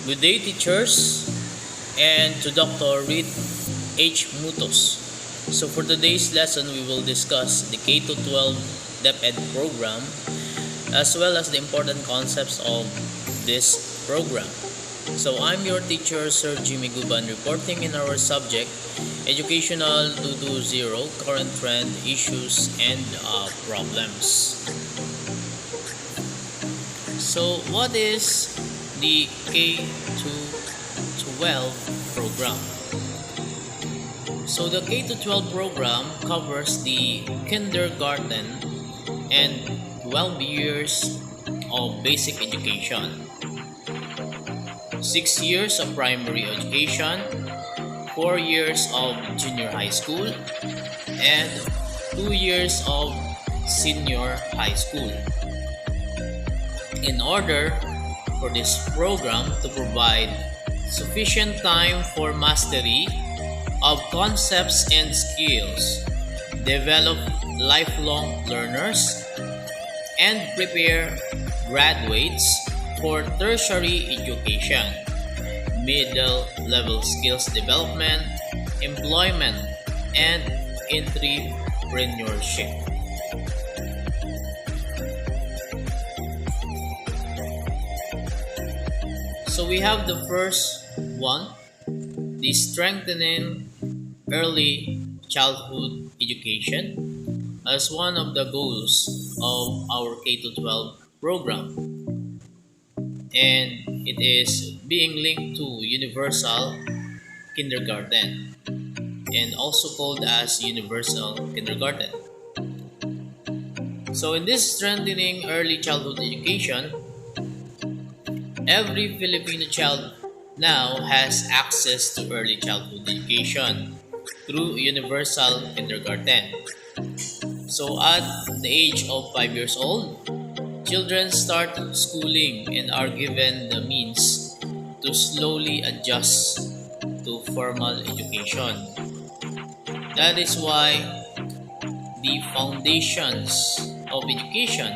Good day, teachers, and to Dr. Reed H. Mutos. So, for today's lesson, we will discuss the K 12 DepEd program as well as the important concepts of this program. So, I'm your teacher, Sir Jimmy Guban, reporting in our subject Educational 220 Current Trend Issues and Problems. So, what is the K to 12 program? So, the K to 12 program covers the kindergarten and 12 years of basic education, 6 years of primary education, 4 years of junior high school, and 2 years of senior high school. In order for this program to provide sufficient time for mastery of concepts and skills, develop lifelong learners, and prepare graduates for tertiary education, middle level skills development, employment, and entrepreneurship. So we have the first one, the strengthening early childhood education as one of the goals of our K to 12 program. And it is being linked to universal kindergarten and also called as universal kindergarten. So in this strengthening early childhood education, every Filipino child now has access to early childhood education through universal kindergarten. So at the age of 5 years old, children start schooling and are given the means to slowly adjust to formal education. That is why the foundations of education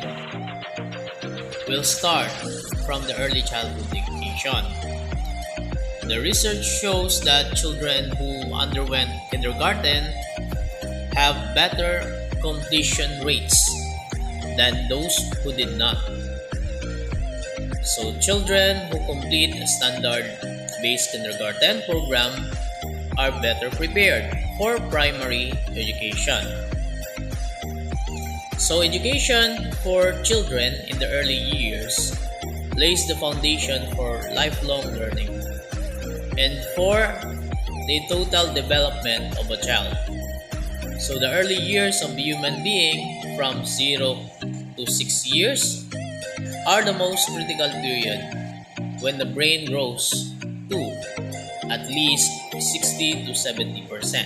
will start from the early childhood education. The research shows that children who underwent kindergarten have better completion rates than those who did not. So children who complete a standard-based kindergarten program are better prepared for primary education. So education for children in the early years lays the foundation for lifelong learning and for the total development of a child. So the early years of the human being from 0 to 6 years are the most critical period when the brain grows to at least 60 to 70%.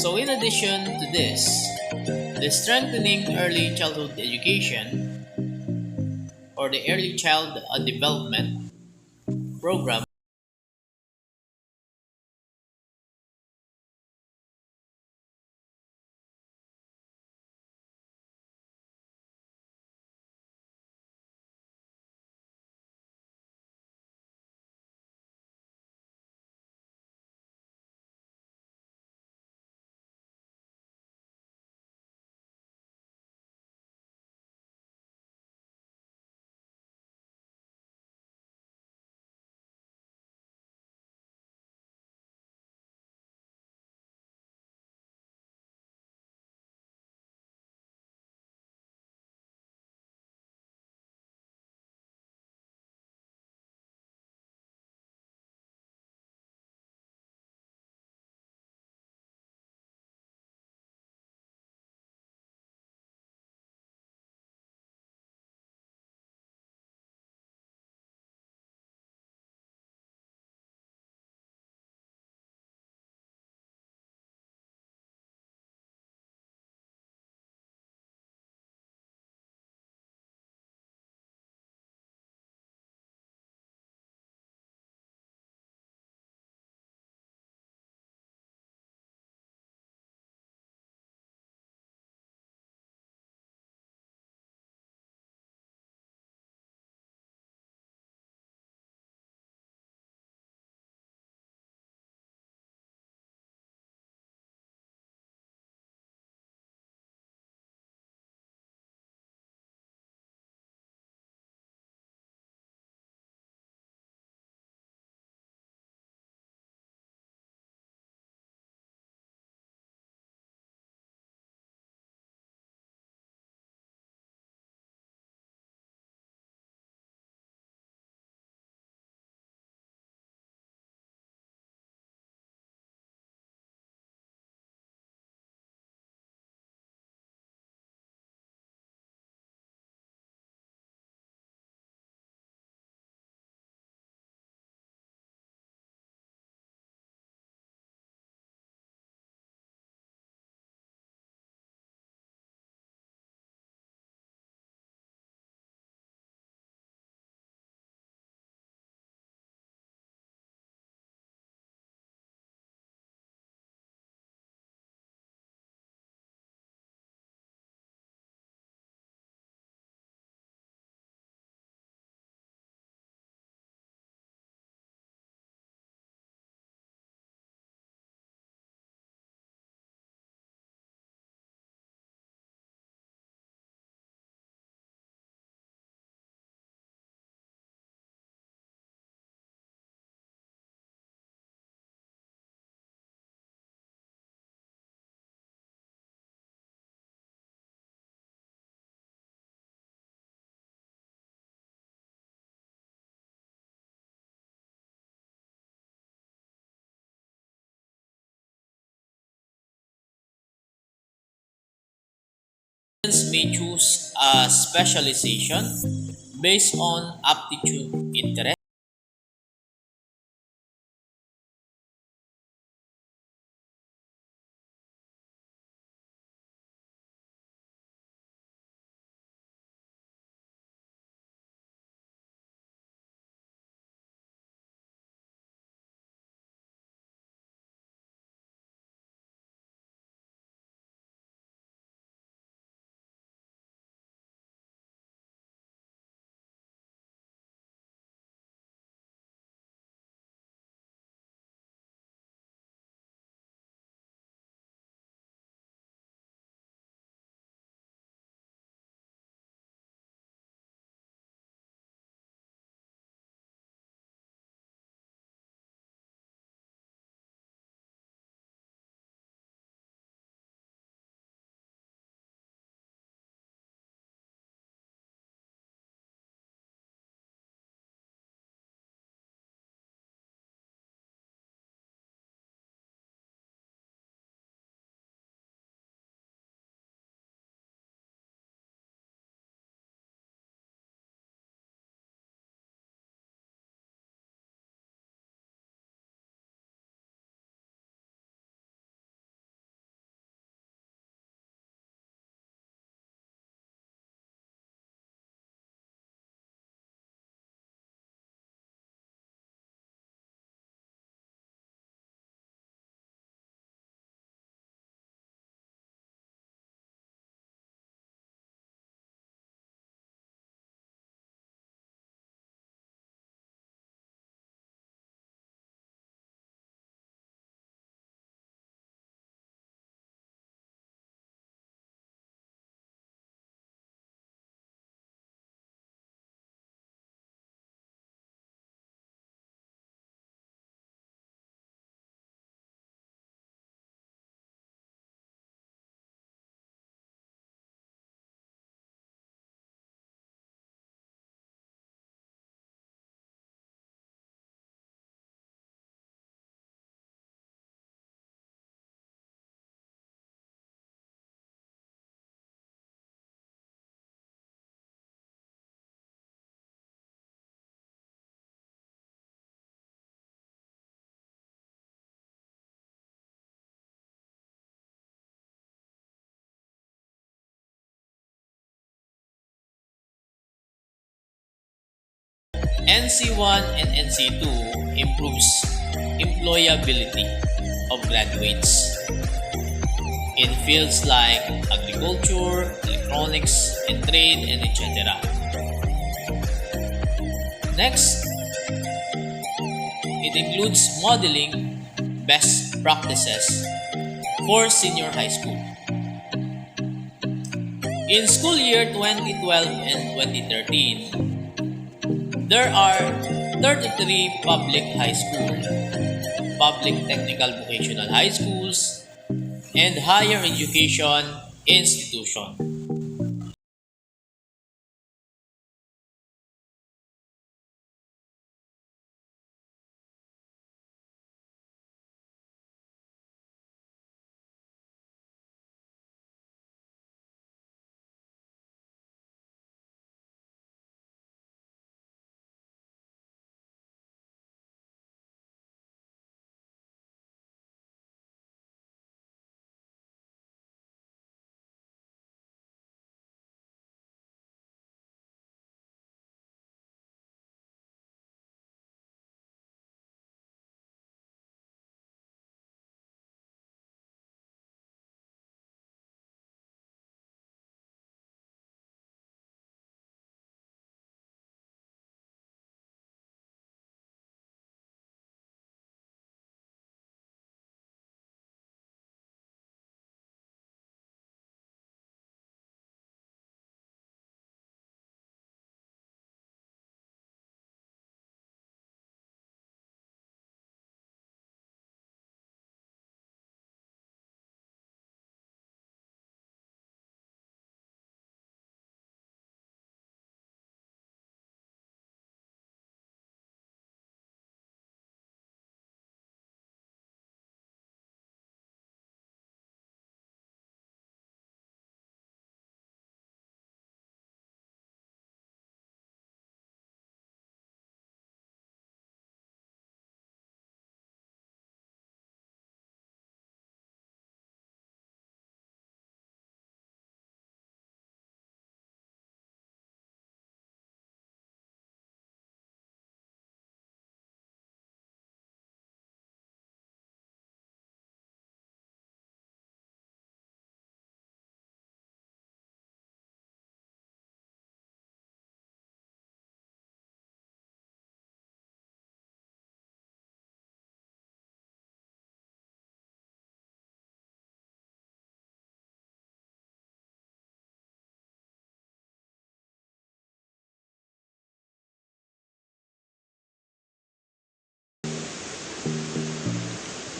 So in addition to this, the strengthening early childhood education or the early child development program Students may choose a specialization based on aptitude interest. NC1 and NC2 improves employability of graduates in fields like agriculture, electronics, and trade, and etc. Next, it includes modeling best practices for senior high school. In school year 2012 and 2013, there are 33 public high school, public technical vocational high schools, and higher education institutions.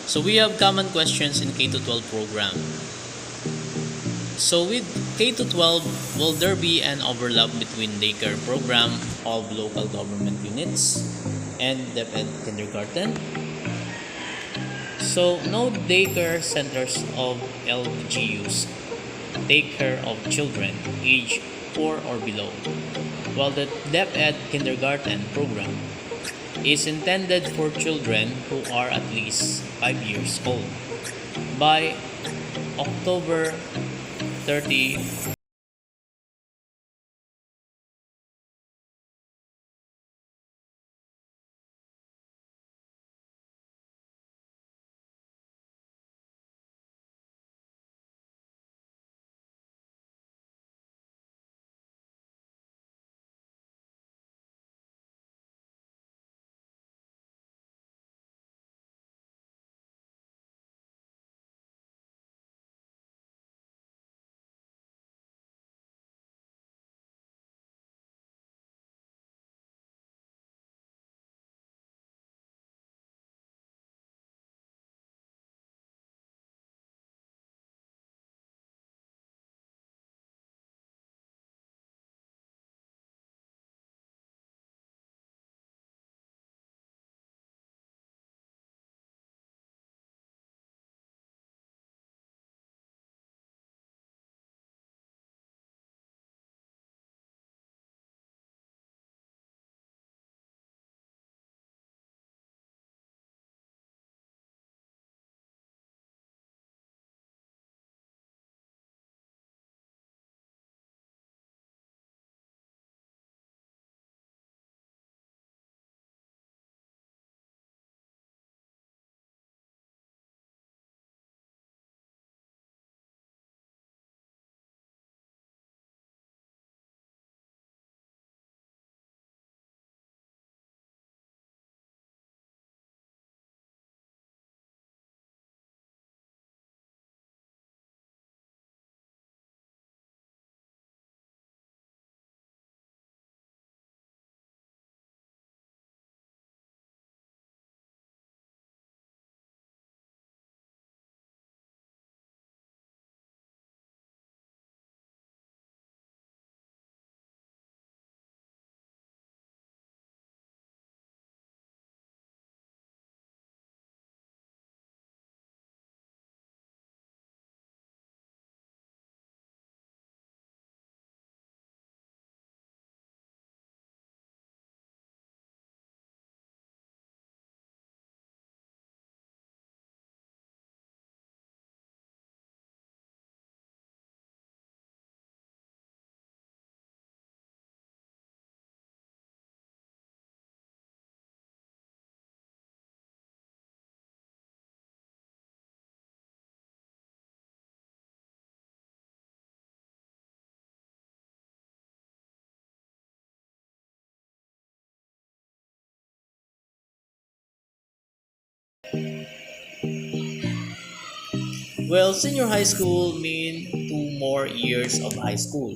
So we have common questions in K to 12 program. So with K to 12, will there be an overlap between daycare program of local government units and DepEd kindergarten? So no daycare centers of LGUs take care of children age 4 or below, while the DepEd kindergarten program is intended for children who are at least 5 years old. By October 30, well, senior high school mean 2 more years of high school.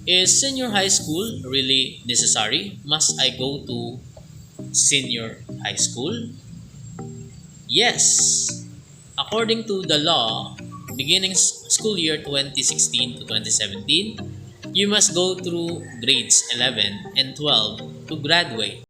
Is senior high school really necessary? Must I go to senior high school? Yes. According to the law, beginning school year 2016 to 2017, you must go through grades 11 and 12 to graduate.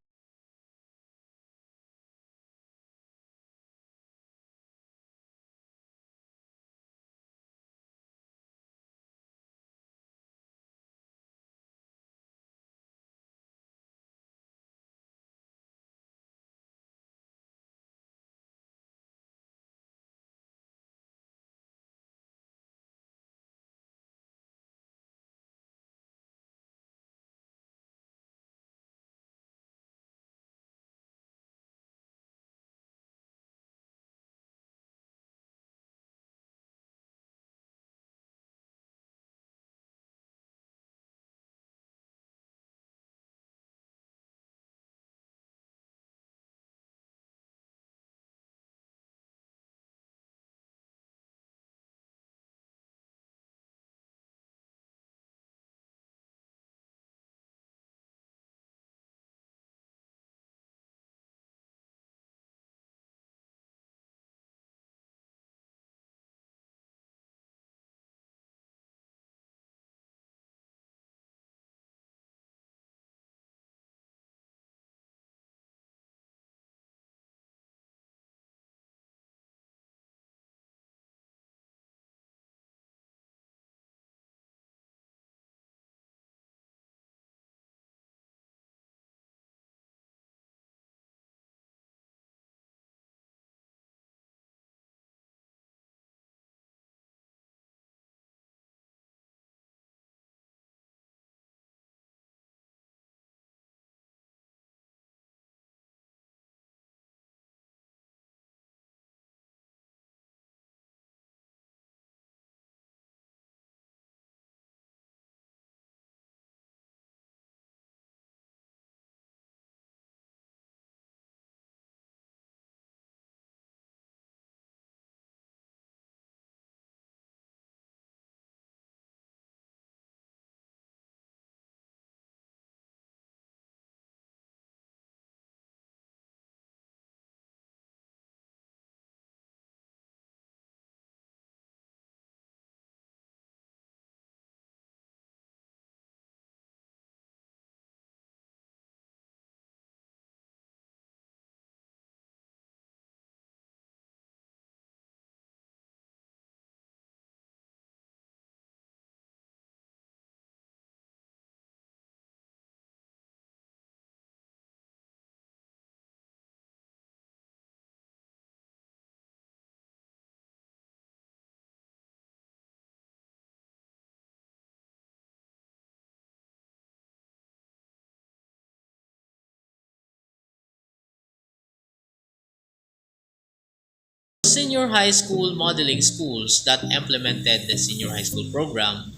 Senior high school modeling schools that implemented the senior high school program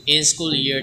in school year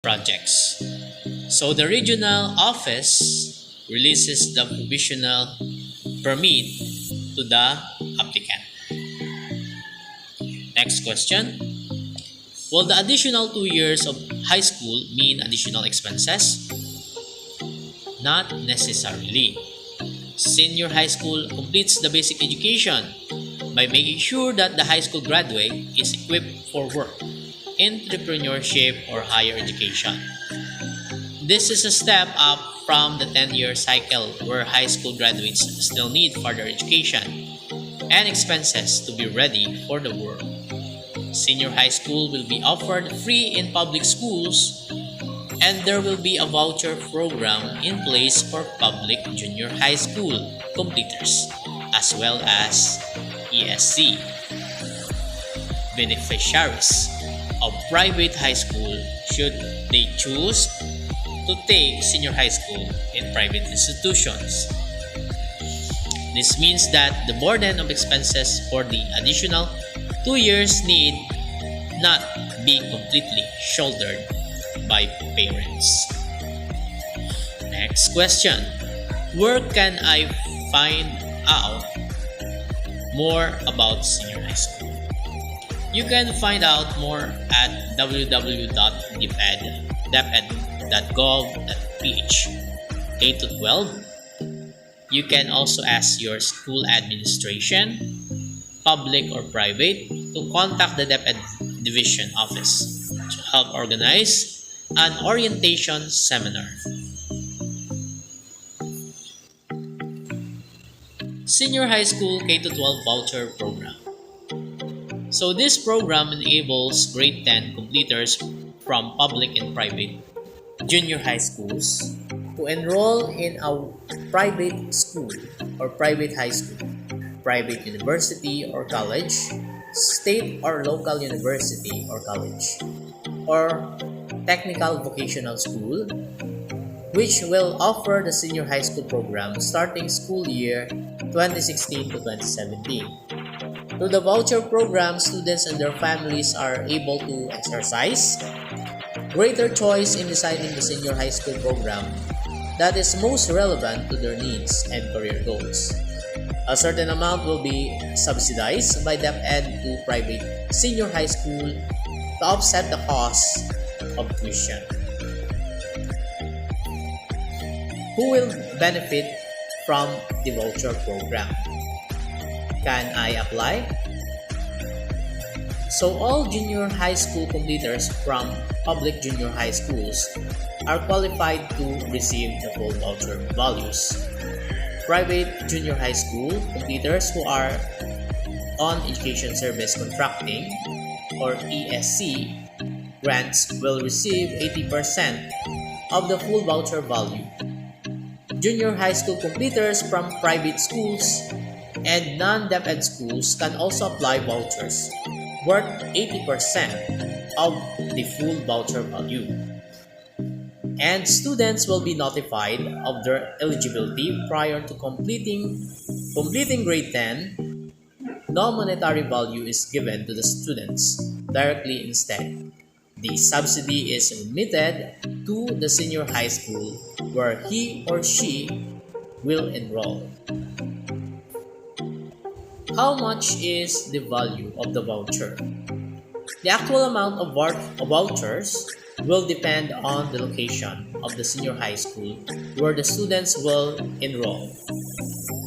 projects. So the regional office releases the provisional permit to the applicant. Next question. Will the additional 2 years of high school mean additional expenses? Not necessarily. Senior high school completes the basic education by making sure that the high school graduate is equipped for work, entrepreneurship, or higher education. This is a step up from the 10-year cycle where high school graduates still need further education and expenses to be ready for the world. Senior high school will be offered free in public schools, and there will be a voucher program in place for public junior high school completers as well as ESC beneficiaries of private high school should they choose to take senior high school in private institutions. This means that the burden of expenses for the additional 2 years need not be completely shouldered by parents. Next question. Where can I find out more about senior high school? You can find out more at www.deped.gov.ph K-12. You can also ask your school administration, public or private, to contact the DepEd Division Office to help organize an orientation seminar. Senior High School K-12 Voucher Program. So this program enables grade 10 completers from public and private junior high schools to enroll in a private school or private high school, private university or college, state or local university or college, or technical vocational school, which will offer the senior high school program starting school year 2016 to 2017. Through the voucher program, students and their families are able to exercise greater choice in deciding the senior high school program that is most relevant to their needs and career goals. A certain amount will be subsidized by DepEd to private senior high school to offset the cost of tuition. Who will benefit from the voucher program? Can I apply? So all junior high school completers from public junior high schools are qualified to receive the full voucher values. Private junior high school completers who are on Education Service Contracting or ESC grants will receive 80% of the full voucher value. Junior high school completers from private schools and non-DepEd schools can also apply vouchers worth 80% of the full voucher value. And students will be notified of their eligibility prior to completing grade 10. No monetary value is given to the students directly. Instead, the subsidy is remitted to the senior high school where he or she will enroll. How much is the value of the voucher? The actual amount of vouchers will depend on the location of the senior high school where the students will enroll.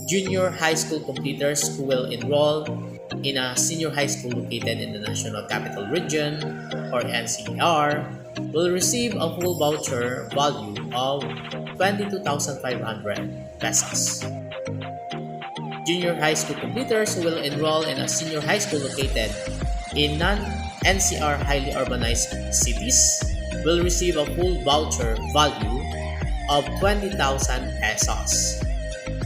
Junior high school completers who will enroll in a senior high school located in the National Capital Region or NCR will receive a full voucher value of 22,500 pesos. Junior high school completers who will enroll in a senior high school located in non-NCR highly urbanized cities will receive a full voucher value of 20,000 pesos.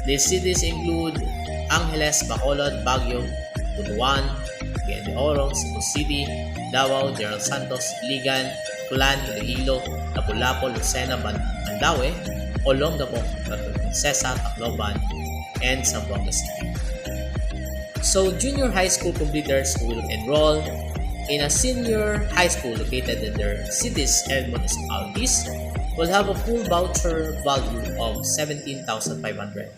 These cities include Angeles, Bacolod, Baguio, Butuan, Cagayan de Oro, Cebu City, Davao, General Santos, Ligan, Clan, Iloilo, Lapu-Lapu, Lucena, Mandaue, Olongapo, Princesa, Tacloban, and Zamboanga City. So junior high school completers who will enroll in a senior high school located in their cities and municipalities will have a full voucher value of 17,500.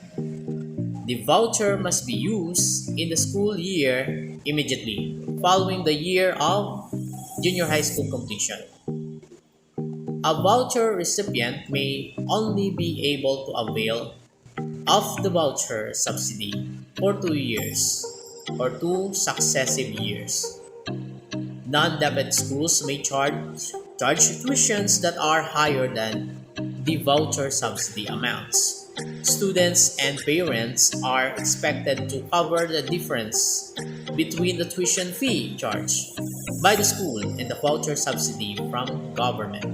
The voucher must be used in the school year immediately following the year of junior high school completion. A voucher recipient may only be able to avail of the voucher subsidy for 2 years or 2 successive years. Non-debit schools may charge tuitions that are higher than the voucher subsidy amounts. Students and parents are expected to cover the difference between the tuition fee charged by the school and the voucher subsidy from government.